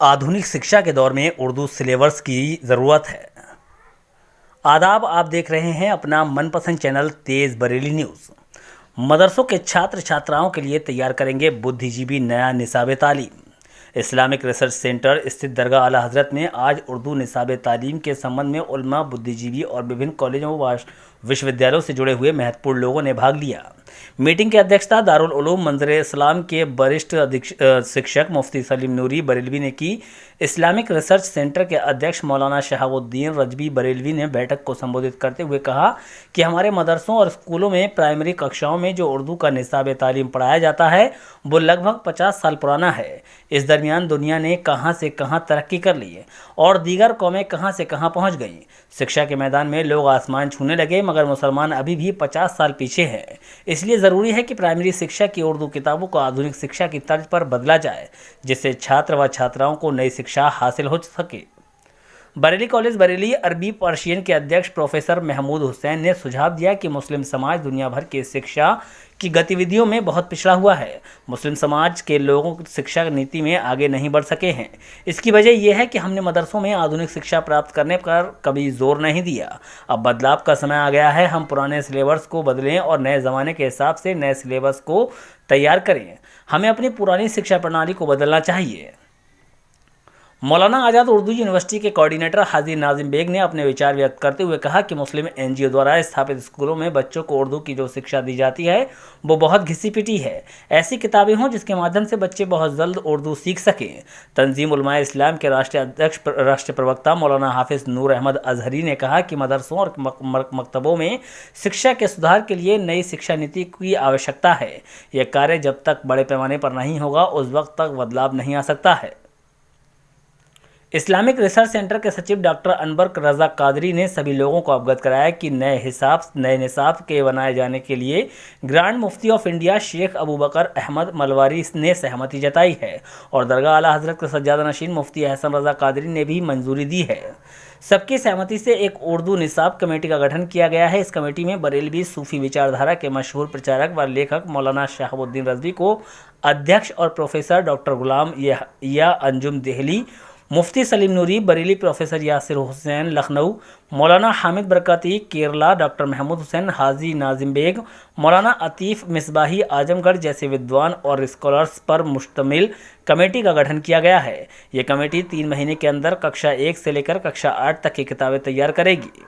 आधुनिक शिक्षा के दौर में उर्दू सिलेबस की ज़रूरत है। आदाब, आप देख रहे हैं अपना मनपसंद चैनल तेज़ बरेली न्यूज़। मदरसों के छात्र छात्राओं के लिए तैयार करेंगे बुद्धिजीवी नया निसाब तालीम। इस्लामिक रिसर्च सेंटर स्थित दरगाह आला हज़रत में आज उर्दू निसाब तालीम के संबंध में उलमा, बुद्धिजीवी और विभिन्न कॉलेजों व विश्वविद्यालयों से जुड़े हुए महत्वपूर्ण लोगों ने भाग लिया। मीटिंग की अध्यक्षता दारुल उलूम मंजर इस्लाम के वरिष्ठ शिक्षक मुफ्ती सलीम नूरी बरेलवी ने की। इस्लामिक रिसर्च सेंटर के अध्यक्ष मौलाना शहाबुद्दीन रजवी बरेलवी ने बैठक को संबोधित करते हुए कहा कि हमारे मदरसों और स्कूलों में प्राइमरी कक्षाओं में जो उर्दू का निसाब तालीम पढ़ाया जाता है वो लगभग 50 साल पुराना है। इस दरमियान दुनिया ने कहां से कहां तरक्की कर ली है और दीगर कौमें कहां से कहां पहुंच गईं। शिक्षा के मैदान में लोग आसमान छूने लगे, मगर मुसलमान अभी भी 50 साल पीछे हैं। इसलिए ज़रूरी है कि प्राइमरी शिक्षा की उर्दू किताबों को आधुनिक शिक्षा की तर्ज पर बदला जाए, जिससे छात्र व छात्राओं को नई शिक्षा हासिल हो सके। बरेली कॉलेज बरेली अरबी पर्शियन के अध्यक्ष प्रोफेसर महमूद हुसैन ने सुझाव दिया कि मुस्लिम समाज दुनिया भर की शिक्षा की गतिविधियों में बहुत पिछड़ा हुआ है। मुस्लिम समाज के लोगों शिक्षा नीति में आगे नहीं बढ़ सके हैं। इसकी वजह यह है कि हमने मदरसों में आधुनिक शिक्षा प्राप्त करने पर कभी जोर नहीं दिया। अब बदलाव का समय आ गया है। हम पुराने सिलेबस को बदलें और नए ज़माने के हिसाब से नए सिलेबस को तैयार करें। हमें अपनी पुरानी शिक्षा प्रणाली को बदलना चाहिए। मौलाना आज़ाद उर्दू यूनिवर्सिटी के कोऑर्डिनेटर हाजी नाजिम बेग ने अपने विचार व्यक्त करते हुए कहा कि मुस्लिम एनजीओ द्वारा स्थापित स्कूलों में बच्चों को उर्दू की जो शिक्षा दी जाती है वो बहुत घिसी पिटी है। ऐसी किताबें हों जिसके माध्यम से बच्चे बहुत जल्द उर्दू सीख सकें। तंजीम उलमाए इस्लाम के राष्ट्रीय प्रवक्ता मौलाना हाफिज़ नूर अहमद अजहरी ने कहा कि मदरसों और मकतबों में शिक्षा के सुधार के लिए नई शिक्षा नीति की आवश्यकता है। यह कार्य जब तक बड़े पैमाने पर नहीं होगा उस वक्त तक बदलाव नहीं आ सकता है। इस्लामिक रिसर्च सेंटर के सचिव डॉक्टर अनवर रज़ा कादरी ने सभी लोगों को अवगत कराया कि नए निसाब के बनाए जाने के लिए ग्रांड मुफ्ती ऑफ इंडिया शेख अबू बकर अहमद मलवारी ने सहमति जताई है और दरगाह आला हज़रत के सज्जादा नशीन मुफ्ती अहसन रज़ा कादरी ने भी मंजूरी दी है। सबकी सहमति से एक उर्दू निसाब कमेटी का गठन किया गया है। इस कमेटी में बरेलवी सूफी विचारधारा के मशहूर प्रचारक व लेखक मौलाना शहाबुद्दीन रजवी को अध्यक्ष और प्रोफेसर डॉक्टर गुलाम या अंजुम देहली, मुफ्ती सलीम नूरी बरेली, प्रोफेसर यासिर हुसैन लखनऊ, मौलाना हामिद बरकती केरला, डॉक्टर महमूद हुसैन, हाजी नाजिम बेग, मौलाना अतीफ़ मिसबाही आजमगढ़ जैसे विद्वान और स्कॉलर्स पर मुश्तमिल कमेटी का गठन किया गया है। ये कमेटी 3 महीने के अंदर कक्षा 1 से लेकर कक्षा 8 तक की किताबें तैयार करेगी।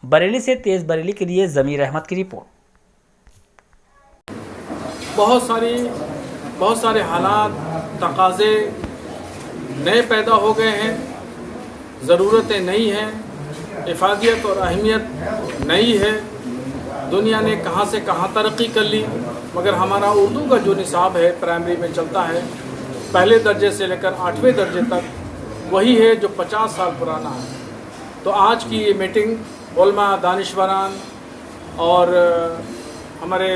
बरेली से तेज़ बरेली के लिए ज़मीर अहमद की रिपोर्ट। बहुत सारे हालात, तकाज़े नए पैदा हो गए हैं, ज़रूरतें नई हैं, इफ़ादियत और अहमियत नई है। दुनिया ने कहाँ से कहाँ तरक्की कर ली, मगर हमारा उर्दू का जो निसाब है प्राइमरी में चलता है, पहले दर्जे से लेकर 8वें दर्जे तक, वही है जो 50 साल पुराना है। तो आज की ये मीटिंग उलमा, दानिशवरान और हमारे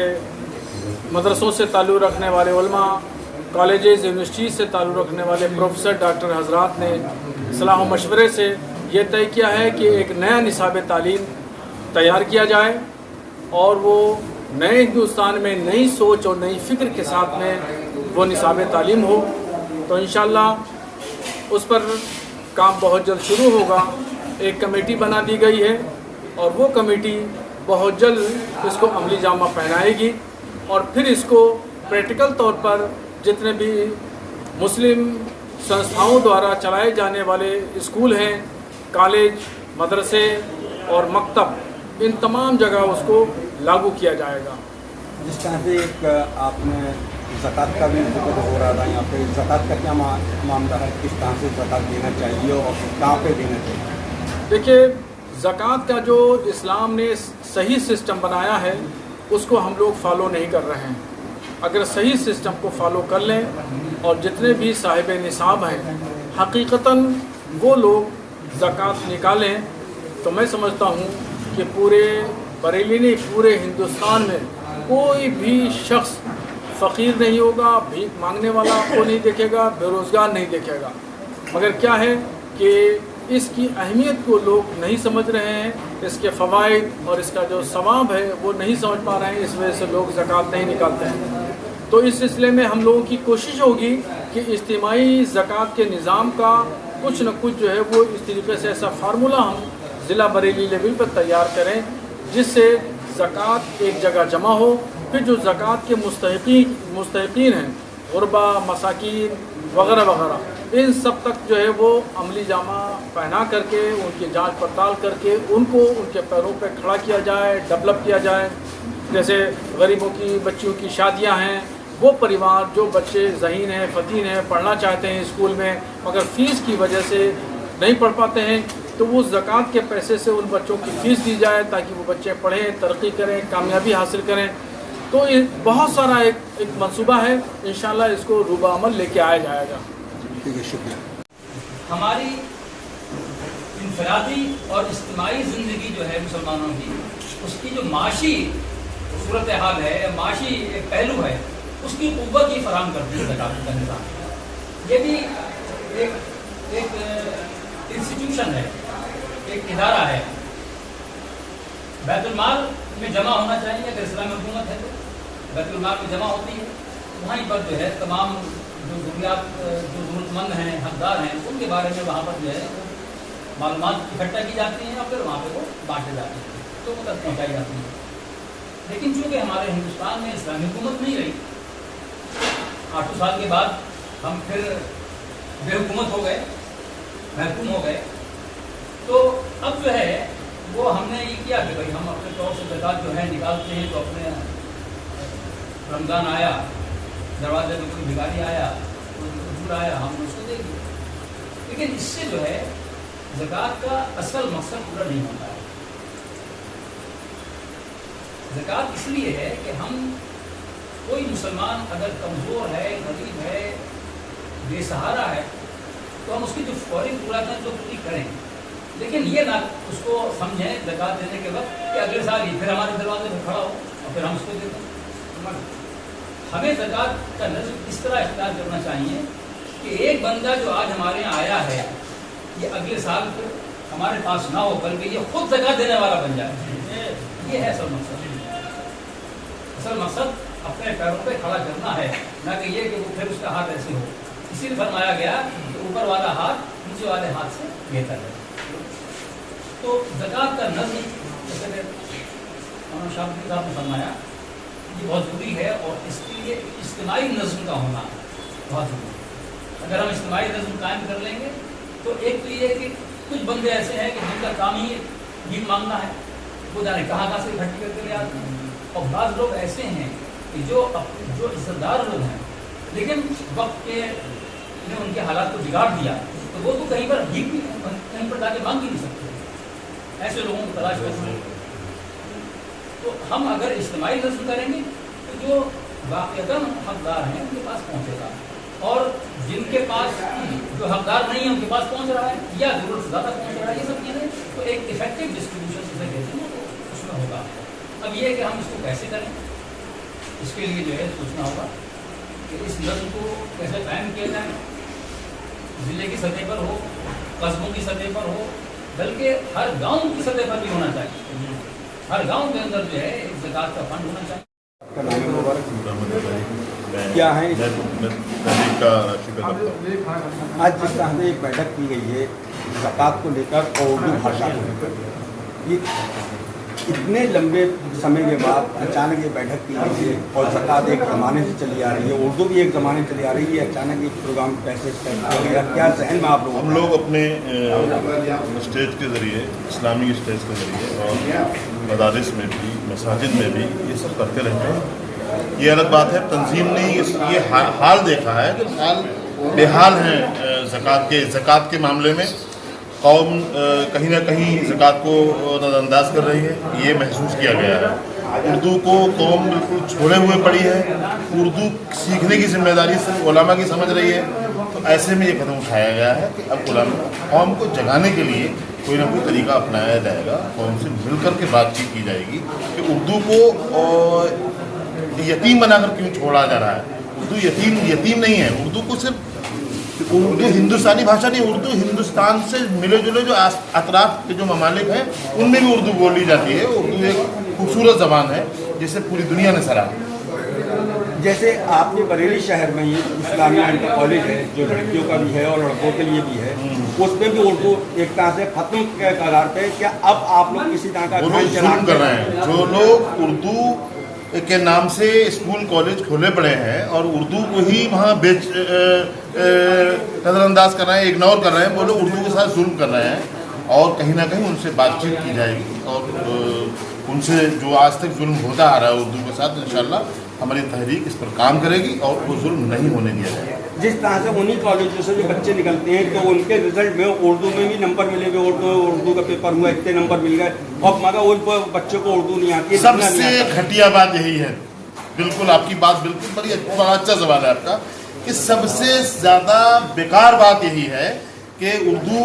मदरसों से ताल्लुक़ रखने वाले उलमा, कॉलेजेस, यूनिवर्सिटी से ताल्लुक़ रखने वाले प्रोफेसर, डॉक्टर हजरात ने सलाह व मशवरे से ये तय किया है कि एक नया निसाब तालीम तैयार किया जाए और वो नए हिंदुस्तान में नई सोच और नई फ़िक्र के साथ में वो निसाब तालीम हो। तो इंशाअल्लाह उस पर काम बहुत जल्द शुरू होगा। एक कमेटी बना दी गई है और वो कमेटी बहुत जल्द इसको अमली जामा पहनाएगी और फिर इसको प्रैक्टिकल तौर पर जितने भी मुस्लिम संस्थाओं द्वारा चलाए जाने वाले स्कूल हैं, कॉलेज, मदरसे और मकतब, इन तमाम जगह उसको लागू किया जाएगा। जिस तरह से एक आपने ज़कात का भी जिक्र हो रहा था, यहाँ पे ज़कात का क्या मामला है, किस तरह से ज़कात देना चाहिए और कहाँ पे देना चाहिए? देखिए, ज़कात का जो इस्लाम ने सही सिस्टम बनाया है उसको हम लोग फॉलो नहीं कर रहे हैं। अगर सही सिस्टम को फॉलो कर लें और जितने भी साहिब निसाब हैं हकीकतन वो लोग ज़कात निकालें, तो मैं समझता हूँ कि पूरे बरेली नहीं, पूरे हिंदुस्तान में कोई भी शख्स फ़कीर नहीं होगा, भीख मांगने वाला को नहीं देखेगा, बेरोज़गार नहीं देखेगा। मगर क्या है कि इसकी अहमियत को लोग नहीं समझ रहे हैं, इसके फ़वाइद और इसका जो सवाब है वो नहीं समझ पा रहे हैं। इस वजह से लोग ज़कात नहीं निकालते हैं। तो इस सिलसिले में हम लोगों की कोशिश होगी کہ اجتماعی زکوٰۃ کے نظام کا کچھ نہ کچھ جو ہے وہ اس طریقے سے ایسا فارمولہ ہم ضلع بریلی لیول پر تیار کریں جس سے زکوٰۃ ایک جگہ جمع ہو، پھر جو زکوٰۃ کے مستحقین ہیں غربا، مساکین وغیرہ وغیرہ، ان سب تک جو ہے وہ عملی جامہ پہنا کر کے ان کی جانچ پڑتال کر کے ان کو ان کے پیروں پہ کھڑا کیا جائے، ڈیولپ کیا جائے۔ جیسے غریبوں کی بچیوں کی شادیاں ہیں، وہ پریوار جو بچے ذہین ہیں، فتین ہیں، پڑھنا چاہتے ہیں اسکول میں مگر فیس کی وجہ سے نہیں پڑھ پاتے ہیں، تو وہ زکوٰۃ کے پیسے سے ان بچوں کی فیس دی جائے تاکہ وہ بچے پڑھیں، ترقی کریں، کامیابی حاصل کریں۔ تو یہ بہت سارا ایک منصوبہ ہے، انشاءاللہ اس کو روبہ عمل لے کے آیا جائے گا۔ ٹھیک ہے، شکریہ۔ ہماری انفرادی اور اجتماعی زندگی جو ہے مسلمانوں کی، اس کی جو معاشی صورتحال ہے، معاشی ایک پہلو ہے، اس کی قوت ہی فراہم کرتی ہے زکوٰۃ کا نظام۔ یہ بھی ایک انسٹیٹیوشن ہے، ایک ادارہ ہے، بیت المال میں جمع ہونا چاہیے۔ اگر اسلامی حکومت ہے تو بیت المال میں جمع ہوتی ہے، وہیں پر جو ہے تمام جو ضرورت مند ہیں، حقدار ہیں، ان کے بارے میں وہاں پر جو ہے معلومات اکٹھا کی جاتی ہیں اور پھر وہاں پہ وہ بانٹے جاتے ہیں، تو وہ تک پہنچائی جاتی ہیں۔ لیکن چونکہ ہمارے ہندوستان میں اسلامی حکومت نہیں رہی، 8 سال کے بعد ہم پھر بے حکومت ہو گئے، محکوم ہو گئے، تو اب جو ہے وہ ہم نے یہ کیا کہ بھائی ہم اپنے طور سے زکوٰۃ جو ہے نکالتے ہیں، تو اپنے رمضان آیا، دروازے میں کوئی بھکاری آیا، کوئی حضور آیا، ہم نے اس کو دے دیا۔ لیکن اس سے جو ہے زکوٰۃ کا اصل مقصد پورا نہیں ہوتا ہے۔ زکوٰۃ اس لیے ہے کہ ہم کوئی مسلمان اگر کمزور ہے، غریب ہے، بے سہارا ہے، تو ہم اس کی جو فوری ضرورت ہے تو پوری کریں، لیکن یہ نہ اس کو سمجھیں زکوٰۃ دینے کے وقت کہ اگلے سال ہی پھر ہمارے دروازے پہ کھڑا ہو اور پھر ہم اس کو دے دیں۔ ہمیں زکوٰۃ کا نظم اس طرح اختیار کرنا چاہیے کہ ایک بندہ جو آج ہمارے یہاں آیا ہے، یہ اگلے سال پھر ہمارے پاس نہ ہو بلکہ یہ خود زکوٰۃ دینے والا بن جائے۔ یہ ہے اصل مقصد۔ اصل مقصد اپنے پیروں پہ کھڑا کرنا ہے، نہ کہ یہ کہ وہ پھر اس کا ہاتھ ایسے ہو۔ اسی لیے فرمایا گیا کہ اوپر والا ہاتھ نیچے والے ہاتھ سے بہتر ہے۔ تو زکوٰۃ کا نظم جیسے کہ مولانا شاہ صاحب نے فرمایا یہ بہت ضروری ہے، اور اس کے لیے اجتماعی نظم کا ہونا بہت ضروری ہے۔ اگر ہم اجتماعی نظم قائم کر لیں گے تو ایک تو یہ کہ کچھ بندے ایسے ہیں کہ جن کا کام ہی بھیک مانگنا ہے، وہ جانے کہاں سے اکٹھی کر کے لے آتے ہیں، اور بعض لوگ ایسے ہیں کہ جو عزت دار لوگ ہیں لیکن وقت کے نے ان کے حالات کو بگاڑ دیا، تو وہ تو کہیں پر بھیک بھی کہیں پر جا کے مانگ بھی نہیں سکتے، ایسے لوگوں کو تلاش کرتے ہیں۔ تو ہم اگر اجتماعی نظم کریں گے تو جو واقعتاً حقدار ہیں ان کے پاس پہنچے گا، اور جن کے پاس جو حقدار نہیں ہیں ان کے پاس پہنچ رہا ہے یا ضرورت سے زیادہ پہنچ رہا ہے، یہ سب چیزیں تو ایک افیکٹو ڈسٹریبیوشن سے کہتے ہیں تو اس میں ہوگا۔ اب یہ کہ ہم اس کو کیسے کریں، اس کے لیے جو ہے سوچنا ہوگا کہ اس نظم کو کیسے قائم کیا جائے، ضلع کی سطح پر ہو، قصبوں کی سطح پر ہو، بلکہ ہر گاؤں کی سطح پر بھی ہونا چاہیے۔ ہر گاؤں کے اندر جو ہے ایک زکوٰۃ کا فنڈ ہونا چاہیے۔ کیا ہے میں آج جس طرح سے ایک بیٹھک کی گئی ہے زکوٰۃ کو لے کر اور اردو بھاشا کو لے کر، یہ اتنے لمبے سمے کے بعد اچانک یہ بیٹھک کی گئی ہے، اور زکوٰۃ ایک زمانے سے چلی آ رہی ہے، اردو بھی ایک زمانے سے چلی آ رہی ہے، اچانک یہ پروگرام کیسے کیا گیا، کیا ذہن میں آپ لوگ؟ ہم لوگ اپنے اسٹیج کے ذریعے، اسلامی اسٹیج کے ذریعے اور مدارس میں بھی، مساجد میں بھی یہ سب کرتے رہتے ہیں۔ یہ الگ بات ہے، تنظیم نے یہ حال دیکھا ہے کہ حال بے حال ہیں زکوٰۃ کے معاملے میں۔ قوم کہیں نہ کہیں زکوٰۃ کو نظر انداز کر رہی ہے، یہ محسوس کیا گیا ہے۔ اردو کو قوم بالکل چھوڑے ہوئے پڑی ہے، اردو سیکھنے کی ذمہ داری صرف علماء کی سمجھ رہی ہے۔ تو ایسے میں یہ قدم اٹھایا گیا ہے کہ اب علماء قوم کو جگانے کے لیے کوئی نہ کوئی طریقہ اپنایا جائے گا، قوم سے مل کر کے بات چیت کی جائے گی کہ اردو کو یتیم بنا کر کیوں چھوڑا جا رہا ہے۔ اردو یتیم نہیں ہے، اردو کو صرف اردو ہندوستانی بھاشا نہیں، اردو ہندوستان سے ملے جلے جو اطراف کے جو ممالک ہیں ان میں بھی اردو بولی جاتی ہے۔ اردو ایک خوبصورت زبان ہے جسے پوری دنیا نے سراہا۔ जैसे आपके बरेली शहर में ही इस्लामिया इंटर कॉलेज है जो लड़कियों का भी है और लड़कों के लिए भी है, उसमें भी उर्दू एक तरह से खत्म के कगार पे। क्या अब आप लोग किसी तरह का वो लोग जुल्म कर रहे हैं? जो लोग उर्दू के नाम से स्कूल कॉलेज खोले पड़े हैं और उर्दू को ही वहाँ नज़रअंदाज कर रहे हैं, इग्नोर कर रहे हैं, वो लोग उर्दू के साथ जुल्म कर रहे हैं और कहीं ना कहीं उनसे बातचीत की जाएगी और उनसे जो आज तक जुल्म होता आ रहा है उर्दू के साथ, इंशाल्लाह हमारी तहरीक इस पर काम करेगी और वो जुल्म नहीं होने दिया जाएगा। जिस तरह से उन्हीं कॉलेजों से जो बच्चे निकलते हैं तो उनके रिजल्ट में उर्दू में भी नंबर मिलेंगे, उर्दू का पेपर हुआ इतने नंबर मिल गए और मगर उन बच्चों को उर्दू नहीं आती। सबसे घटिया बात यही है, बिल्कुल आपकी बात बिल्कुल बड़ा अच्छा सवाल है आपका, कि सबसे ज़्यादा बेकार बात यही है कि उर्दू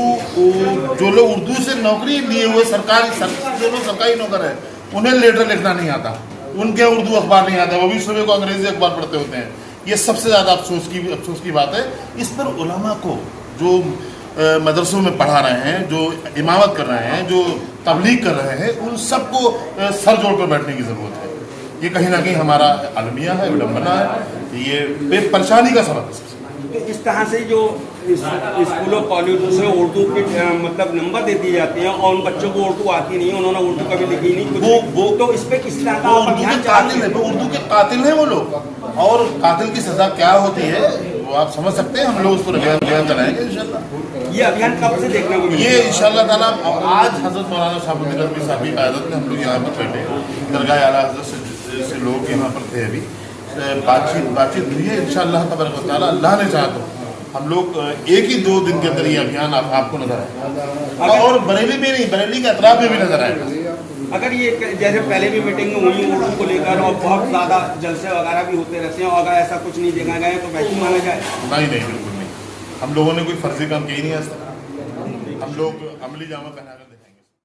जो लोग उर्दू से नौकरी लिए हुए जो लोग सरकारी नौकर हैं उन्हें लेटर लिखना नहीं आता, उनके उर्दू अखबार नहीं आता, वो भी सुबह को अंग्रेजी अखबार पढ़ते होते हैं। ये सबसे ज़्यादा अफसोस की बात है। इस पर उलमा को जो मदरसों में पढ़ा रहे हैं, जो इमामत कर रहे हैं, जो तबलीग कर रहे हैं, उन सबको सर जोड़ कर बैठने की ज़रूरत है। ये कहीं ना कहीं हमारा अलमिया है, विडम्बना है, ये परेशानी का सबब है। तो इस तरह से जो स्कूलों कॉलेजों से उर्दू के मतलब नंबर दे दिए जाते हैं और उन बच्चों को उर्दू आती नहीं, उन्होंने उर्दू कभी लिखी नहीं, वो तो इस पे किस तरह का अभियान कातिल है, वो उर्दू के कातिल हैं वो लोग, और कातिल की सज़ा क्या होती है वो आप समझ सकते हैं। हम लोग उस पर अभियान चलाएंगे इंशाल्लाह। ये अभियान कब से देखने को मिलेगा? ये इंशाल्लाह ताला आज हज़रत मौलाना शाहबुद्दीन नदवी साहब की क़यादत में हम लोग यहाँ पर बैठे दरगाह आला हज़रत से लोग यहाँ पर थे, अभी बातचीत हुई है। इंशाअल्लाह तबारक व तआला अल्लाह ने चाहा तो हम लोग एक ही 2 दिन के अंदर ये अभियान आपको नजर आएगा और बरेली में नहीं, बरेली के अतराफ में भी नजर आएगा। अगर ये जैसे पहले भी मीटिंग हुई उर्दू को लेकर और बहुत ज़्यादा जलसे वगैरह भी होते रहते हैं, और अगर ऐसा कुछ नहीं देखा गया तो वैसे माना जाए? नहीं, बिल्कुल नहीं। हम लोगों ने कोई फर्जी काम किया ही नहीं आज तक। हम लोग अमली जामा पहना